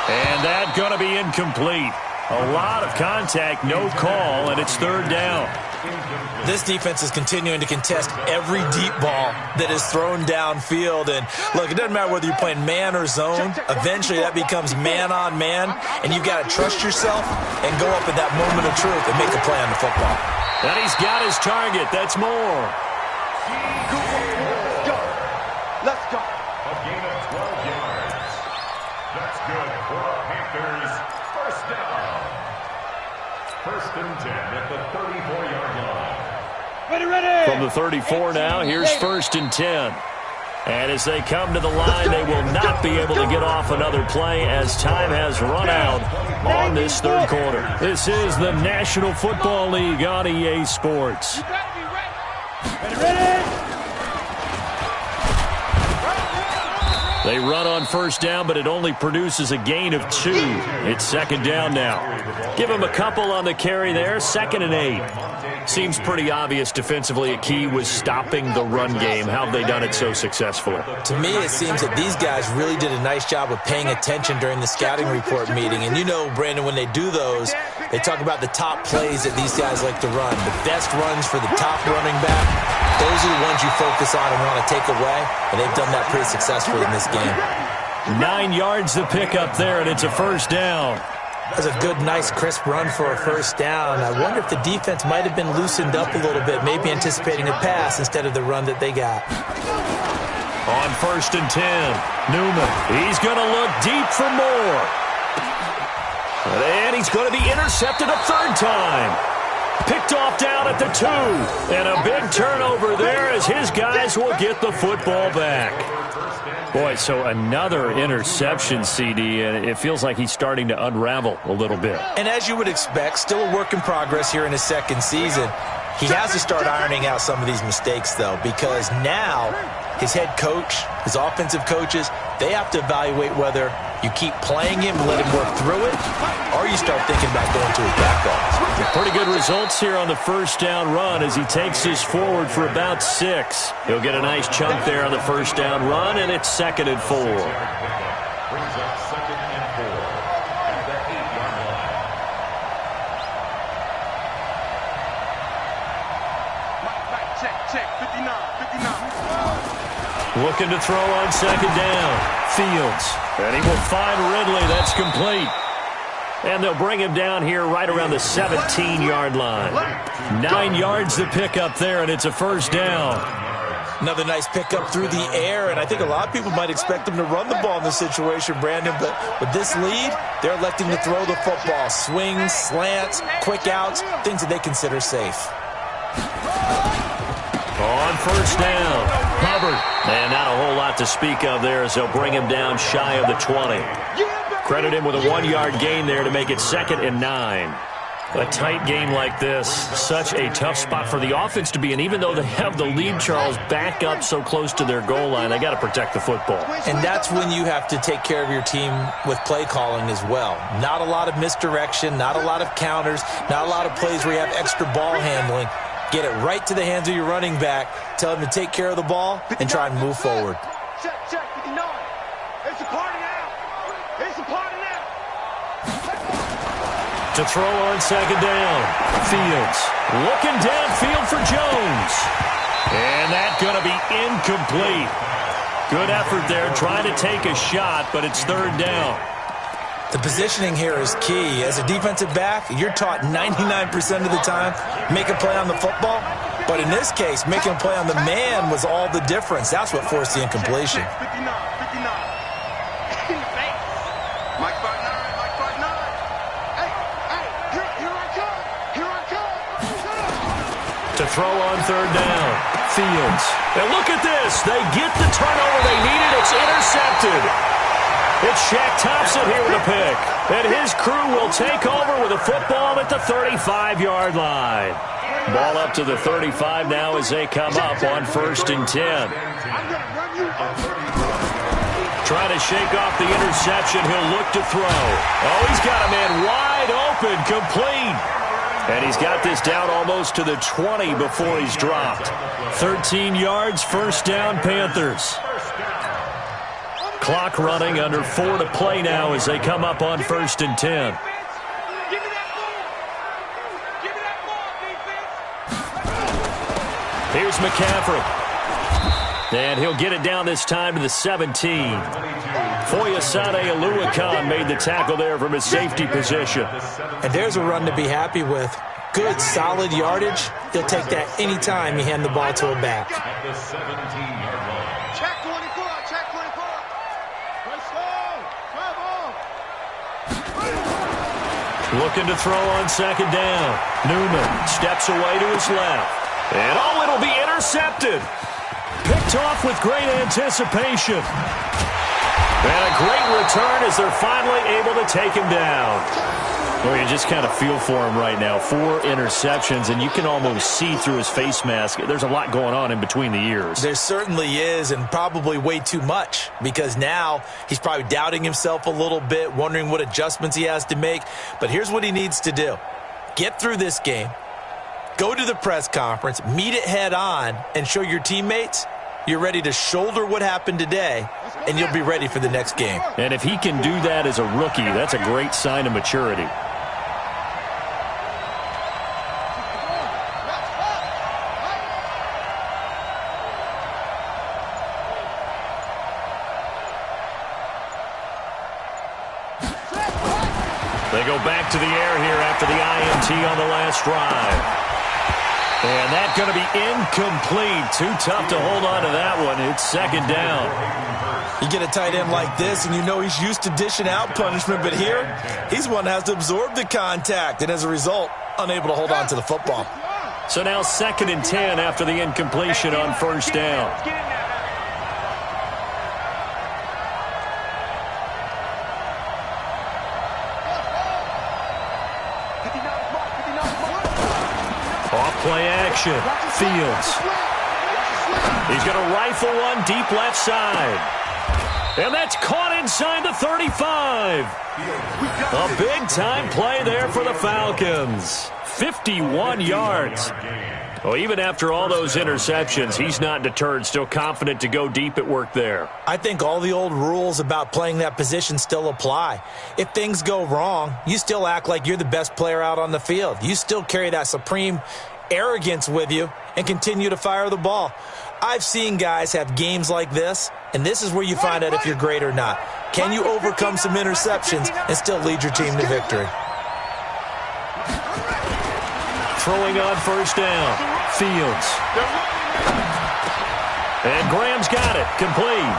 And that's going to be incomplete. A lot of contact, no call, and it's 3rd down. This defense is continuing to contest every deep ball that is thrown downfield. And look, it doesn't matter whether you're playing man or zone. Eventually that becomes man on man, and you've got to trust yourself and go up at that moment of truth and make a play on the football. And he's got his target. That's more. Let's go. A gain of 12 yards. That's good for the Panthers. 1st down. 1st and 10 at the 34-yard line. Ready. From the 34 now, here's 1st and 10. And as they come to the line, they will not be able to get off another play as time has run out on this 3rd quarter. This is the National Football League on EA Sports. You better be ready. They run on first down, but it only produces a gain of 2. It's second down now. Give him a couple on the carry there. 2nd and 8. Seems pretty obvious defensively a key was stopping the run game. How have they done it so successfully? To me, it seems that these guys really did a nice job of paying attention during the scouting report meeting. And you know, Brandon, when they do those, they talk about the top plays that these guys like to run. The best runs for the top running back, those are the ones you focus on and want to take away. And they've done that pretty successfully in this game. 9 yards the pickup there, and it's a first down. That was a good, nice, crisp run for a first down. I wonder if the defense might have been loosened up a little bit, maybe anticipating a pass instead of the run that they got. On 1st and 10, Newman. He's going to look deep for more. And he's going to be intercepted a 3rd time. Picked off down at the 2. And a big turnover there as his guys will get the football back. Boy, so another interception, CD, and it feels like he's starting to unravel a little bit. And as you would expect, still a work in progress here in his 2nd season. He has to start ironing out some of these mistakes, though, because now his head coach, his offensive coaches, they have to evaluate whether you keep playing him and let him work through it, or you start thinking about going to his back off. Pretty good results here on the first down run as he takes this forward for about 6. He'll get a nice chunk there on the first down run, and it's 2nd and 4. Brings up 2nd and 4 at the 8-yard line. Check, 59. Looking to throw on 2nd down. Fields. And he will find Ridley. That's complete. And they'll bring him down here right around the 17-yard line. 9 yards to pick up there, and it's a first down. Another nice pickup through the air, and I think a lot of people might expect them to run the ball in this situation, Brandon, but with this lead, they're electing to throw the football. Swings, slants, quick outs, things that they consider safe. On first down, Hubbard. And not a whole lot to speak of there as they'll bring him down shy of the 20. Credit him with a 1-yard gain there to make it 2nd and 9. A tight game like this, such a tough spot for the offense to be in. Even though they have the lead, Charles, back up so close to their goal line, they got to protect the football. And that's when you have to take care of your team with play calling as well. Not a lot of misdirection, not a lot of counters, not a lot of plays where you have extra ball handling. Get it right to the hands of your running back. Tell him to take care of the ball and try and move forward. Check, 59. It's a party now. It's a party now. To throw on 2nd down, Fields looking downfield for Jones. And that's going to be incomplete. Good effort there trying to take a shot, but it's 3rd down. The positioning here is key. As a defensive back, you're taught 99% of the time, make a play on the football. But in this case, making a play on the man was all the difference. That's what forced the incompletion. 59. Mike 59. Hey, here I come. To throw on 3rd down, Fields. And look at this. They get the turnover they needed. It's intercepted. It's Shaq Thompson here with a pick. And his crew will take over with a football at the 35-yard line. Ball up to the 35 now as they come up on 1st and 10. Trying to shake off the interception. He'll look to throw. Oh, he's got a man wide open, complete. And he's got this down almost to the 20 before he's dropped. 13 yards, first down, Panthers. Clock running, under 4 to play now as they come up on 1st and 10. Here's McCaffrey. And he'll get it down this time to the 17. Foyesade Oluwakan made the tackle there from his safety position. And there's a run to be happy with. Good, solid yardage. He'll take that any time you hand the ball to a back. At the 17-yard line. Check 24. Let's go. Looking to throw on 2nd down. Newman steps away to his left. And it'll be intercepted. Picked off with great anticipation. And a great return as they're finally able to take him down. Well, you just kind of feel for him right now. 4 interceptions, and you can almost see through his face mask. There's a lot going on in between the ears. There certainly is, and probably way too much, because now he's probably doubting himself a little bit, wondering what adjustments he has to make. But here's what he needs to do. Get through this game, go to the press conference, meet it head on, and show your teammates you're ready to shoulder what happened today, and you'll be ready for the next game. And if he can do that as a rookie, that's a great sign of maturity. They go back to the air here after the INT on the last drive. And that's going to be incomplete. Too tough to hold on to that one. It's second down. You get a tight end like this, and you know he's used to dishing out punishment, but here, he's one that has to absorb the contact, and as a result, unable to hold on to the football. So now 2nd and 10 after the incompletion on first down. Off-play action. Fields. He's going to rifle one deep left side. And that's caught inside the 35. A big-time play there for the Falcons. 51 yards. Well, even after all those interceptions, he's not deterred, still confident to go deep at work there. I think all the old rules about playing that position still apply. If things go wrong, you still act like you're the best player out on the field. You still carry that supreme arrogance with you and continue to fire the ball. I've seen guys have games like this, and this is where you find out if you're great or not. Can you overcome some interceptions and still lead your team to victory? Throwing on first down. Fields. And Graham's got it. Complete.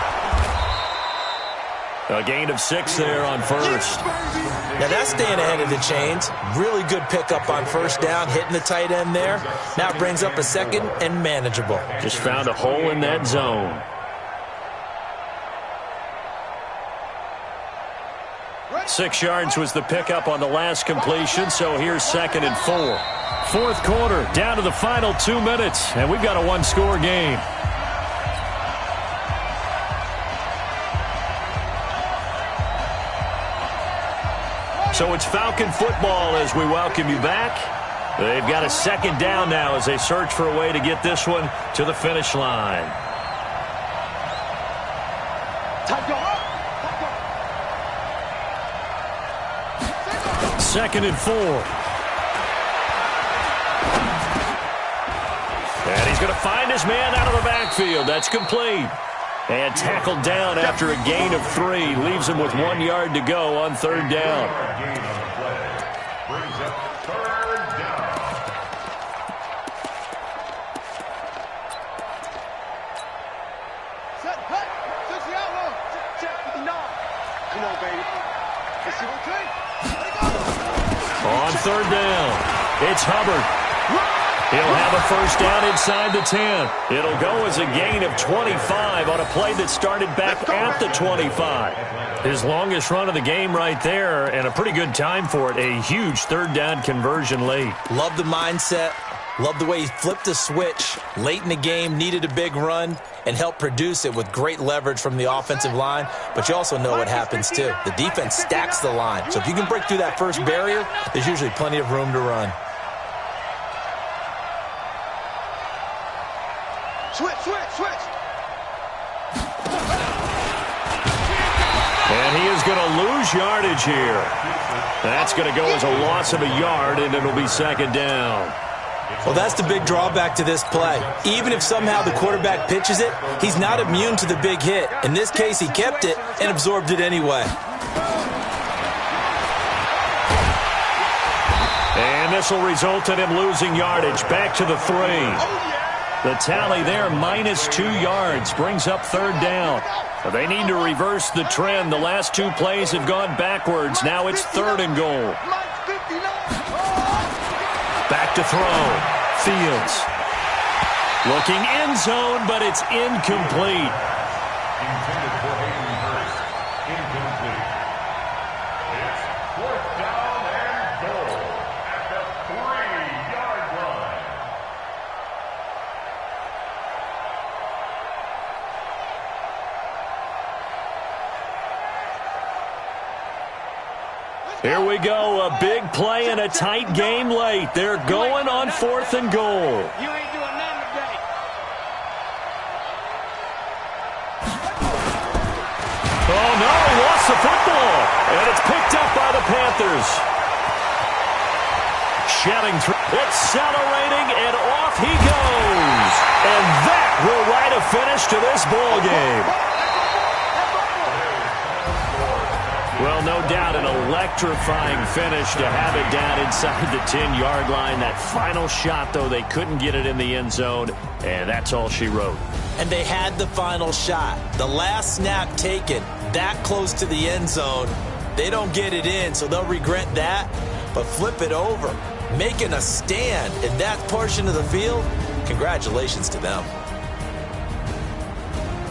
A gain of 6 there on first. Now that's staying ahead of the chains. Really good pickup on first down, hitting the tight end there. Now it brings up a second and manageable. Just found a hole in that zone. Six yards was the pickup on the last completion, so here's 2nd and 4. Fourth quarter, down to the final 2 minutes, and we've got a one-score game. So it's Falcon football as we welcome you back. They've got a second down now as they search for a way to get this one to the finish line. Second and 4. And he's going to find his man out of the backfield. That's complete. And tackled down after a gain of 3. Leaves him with 1 yard to go on third down. Brings up third down. Set, cut, 60 out low. Check, 59. Come on, baby. Let's see, okay. On third down, it's Hubbard. He'll have a first down inside the 10. It'll go as a gain of 25 on a play that started back at the 25. His longest run of the game right there, and a pretty good time for it. A huge third down conversion late. Love the mindset. Love the way he flipped the switch late in the game, needed a big run, and helped produce it with great leverage from the offensive line. But you also know what happens, too. The defense stacks the line. So if you can break through that first barrier, there's usually plenty of room to run. Switch, switch, switch. And he is going to lose yardage here. That's going to go as a loss of a yard, and it'll be second down. Well, that's the big drawback to this play. Even if somehow the quarterback pitches it, he's not immune to the big hit. In this case, he kept it and absorbed it anyway. And this will result in him losing yardage. Back to the 3. The tally there, minus 2 yards, brings up third down. They need to reverse the trend. The last 2 plays have gone backwards. Now it's 3rd and goal. Back to throw. Fields. Looking end zone, but it's incomplete. Here we go, a big play and a tight game late. They're going on 4th and goal. You ain't doing nothing today. Oh, no, he lost the football. And it's picked up by the Panthers. Shedding through, accelerating, and off he goes. And that will write a finish to this ball game. Well, no doubt an electrifying finish to have it down inside the 10-yard line. That final shot, though, they couldn't get it in the end zone, and that's all she wrote. And they had the final shot. The last snap taken that close to the end zone. They don't get it in, so they'll regret that. But flip it over, making a stand in that portion of the field, congratulations to them.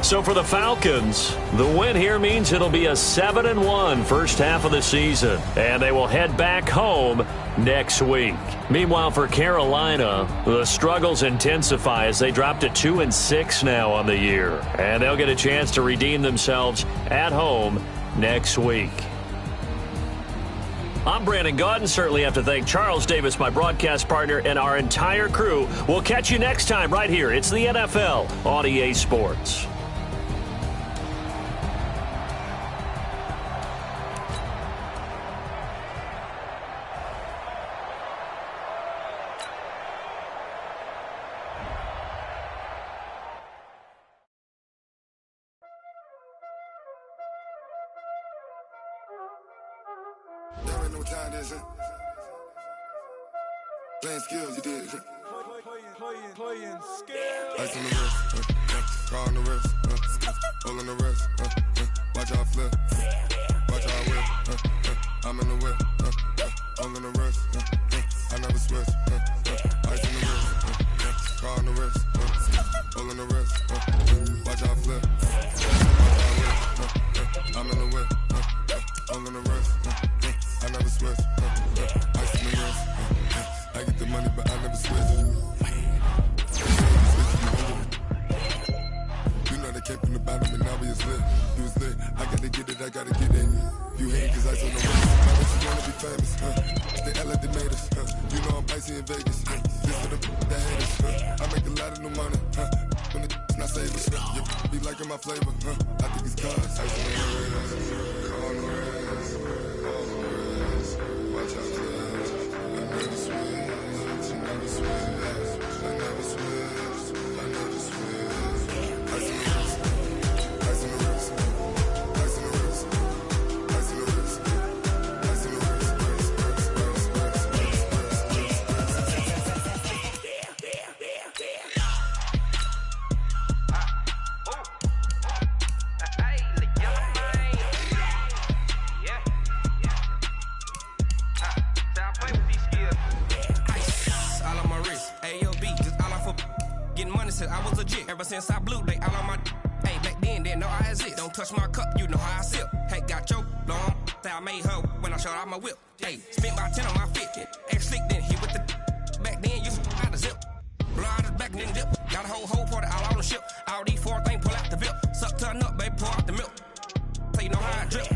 So for the Falcons, the win here means it'll be a 7-1 first half of the season, and they will head back home next week. Meanwhile, for Carolina, the struggles intensify as they drop to 2-6 now on the year, and they'll get a chance to redeem themselves at home next week. I'm Brandon Gaudin. Certainly have to thank Charles Davis, my broadcast partner, and our entire crew. We'll catch you next time right here. It's the NFL on EA Sports. Playing skills, you did. Playing skills. Ice on the wrist, car on the wrist, hole in the wrist, watch out flip, watch out whip, I'm in the whip, hole in the wrist, I never switch, ice on the wrist, car on the wrist, hole in the wrist, watch out flip, watch out whip, I'm in the whip, hole in the wrist, I never switch, ice on the wrist. I get the money, but I never switch. You know they came from the bottom and now we is lit. You was lit. I gotta get it, I gotta get it. You hate cause I told no one. Now that you wanna be famous, they act like they made us. You know I'm icy in Vegas. This for the that haters. I make a lot of new money. When the not savers. You be liking my flavor. I think it's cause. Ice on the wrist. On the wrist. On the wrist. Watch out, please. I never switch. Ever since I blew, they all on my hey, back then, didn't know I exist. Don't touch my cup, you know how I sip. Hey, got your long, say I made her when I showed out my whip. Hey, spent about 10 on my fit. Ex-slick, then hit with the back then, used to out the zip. Blow out his back, then dip. Got a whole party all on the ship. All these 4 things, pull out the VIP. Suck to a nut, baby, pour out the milk. So you know how I drip.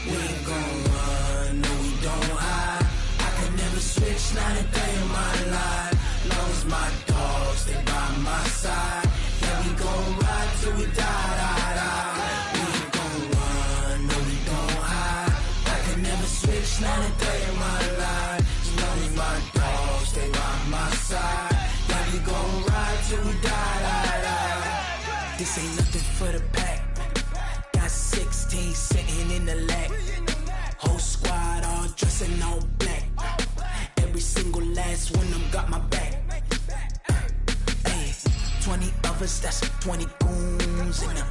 We ain't gon' run, no we don't side. Yeah, we gon' ride till we die, die, die. We ain't gon' run, no, we gon' hide. I can never switch, not a day in my life. You know me, my dogs, stay by my side. Yeah, we gon' ride till we die, die, die. This ain't nothing for the pack. Got 16 sitting in the lap. Whole squad all dressing all black. Every single last one of them got my back. Hey, 20 of us, that's 20 goons in the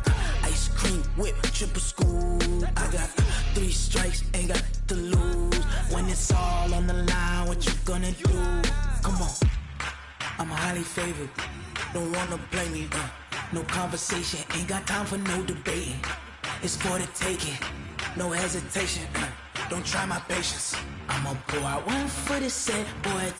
ice cream whip, triple school. I got 3 strikes, ain't got to lose. When it's all on the line, what you gonna do? Come on, I'm highly favored. Don't wanna blame me, no conversation, ain't got time for no debating. It's for the taking, no hesitation. Don't try my patience. I'ma pull out one for the set, boy.